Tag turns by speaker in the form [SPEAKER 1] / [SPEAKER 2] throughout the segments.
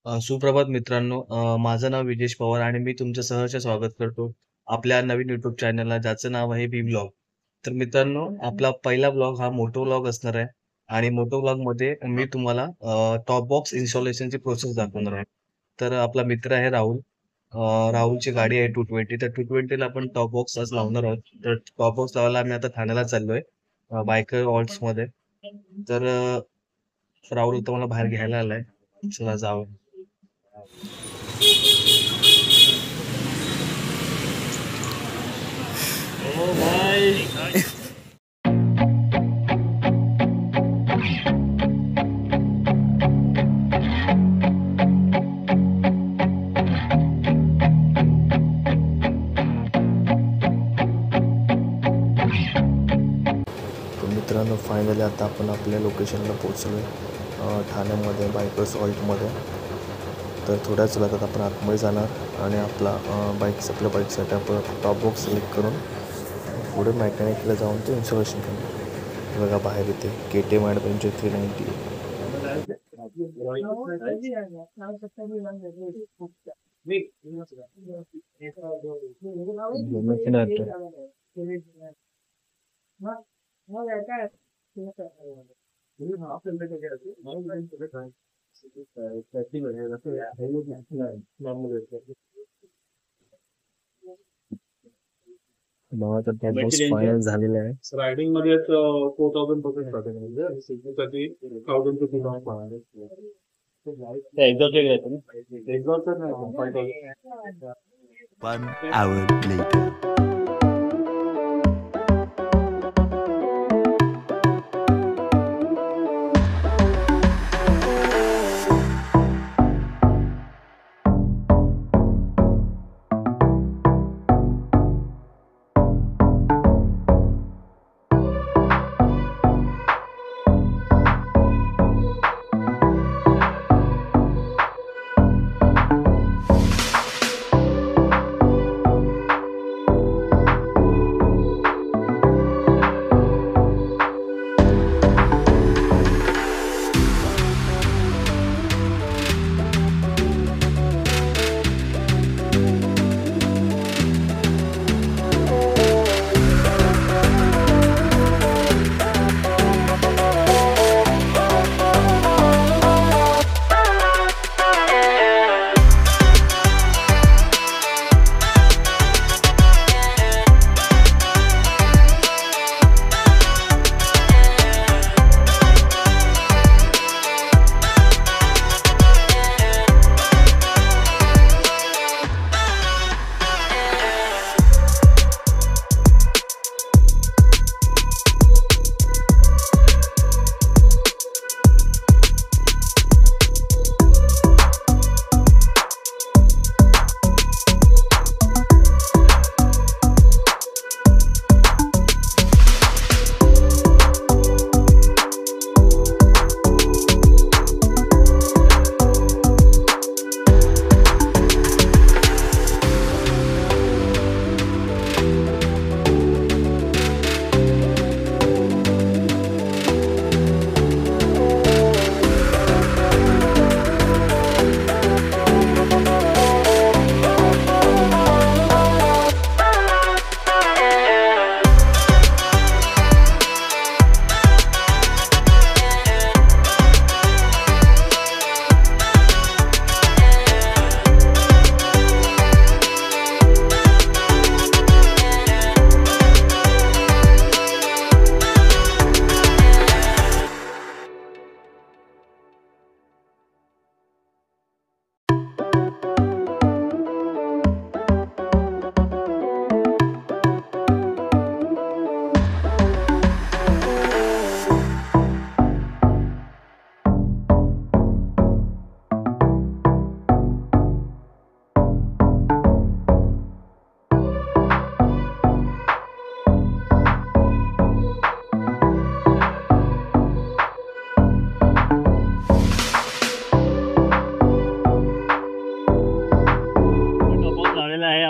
[SPEAKER 1] सुप्रभात मित्रांनो. माझं नाव विजेश पवार आणि मी तुमचं सहर्ष स्वागत करतो आपल्या नवीन YouTube चॅनलला, ज्याचं नाव आहे बी ब्लॉग. तर मित्रांनो, आपला पहिला ब्लॉग हा मोटो ब्लॉग असणार आहे आणि मोटो ब्लॉगमध्ये मी तुम्हाला टॉप बॉक्स इन्स्टॉलेशनची प्रोसेस दाखवणार आहे. तर आपला मित्र आहे राहुल. राहुलची गाडी आहे 220. तर 220ला आपण टॉप बॉक्स आज लावणार आहोत. तर टॉप बॉक्स लावायला आम्ही आता ठाण्याला चाललोय, बायकर ऑल्ट्समध्ये. तर राहुल तर मला बाहेर घ्यायला आलाय. चला जाऊ. ओ भाई.
[SPEAKER 2] तर मित्रांनो, फायनली आता आपण आपल्या लोकेशनला पोहोचलो आहे, ठाण्यामध्ये बायकर्स ऑल्टमध्ये. तर थोड्याच वेळात आपण आतमध्ये जाणार आणि आपल्या बाईकसाठी आपण टॉप बॉक्स सिलेक्ट करून पुढे मॅकॅनिकला जाऊन ते इन्स्टॉलेशन करणार. बघा बाहेर इथे KTM ॲडव्हेंचर 390. भावाचा टॉप बॉक्स फायनल झालेला आहे.
[SPEAKER 3] रायडिंग मध्ये 4000% स्टार्टिंग म्हणजे सिग्नलसाठी 1000 to 2000 एक्झॉस्ट नाही 5000.
[SPEAKER 4] 1 hour later.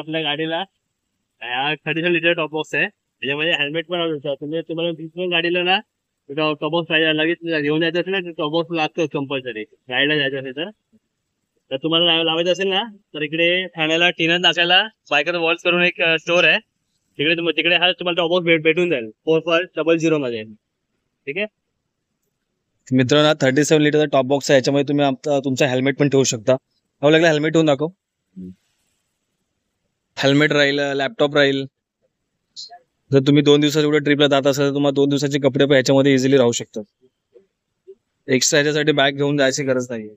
[SPEAKER 3] आपल्या गाडीला 36 लिटर टॉप बॉक्स आहे. त्याच्यामध्ये हेल्मेट पण आणू शकता तुम्ही. तुम्हाला दुसऱ्या गाडीला ना टॉप बॉक्स लगेच घेऊन जायचं असेल ना, टॉप बॉक्स लागतोच कंपल्सरी. राहायला जायचं असेल तर तर तुम्हाला लावायचं असेल ना तर इकडे ठाण्याला टीना नाक्याला बायकर वॉल्स करून एक स्टोर आहे. तिकडे हा तुम्हाला टॉप बॉक्स भेटून जाईल 4400 मध्ये. ठीक आहे.
[SPEAKER 1] मित्रांनो 37 लिटरचा टॉप बॉक्स आहे. याच्यामध्ये तुम्ही तुमचा हेल्मेट पण ठेवू शकता. हवं लागलं हेल्मेट ठेवून दाखव. हेल्मेट राहील, लॅपटॉप राहील. जर तुम्ही 2 दिवसाच्या एवढ्या ट्रिपला जात असाल तर तुम्हाला 2 दिवसाचे कपडे पण याच्यामध्ये इझिली राहू शकतात. एक्स्ट्रा याच्यासाठी बॅग घेऊन जायची गरज नाहीये.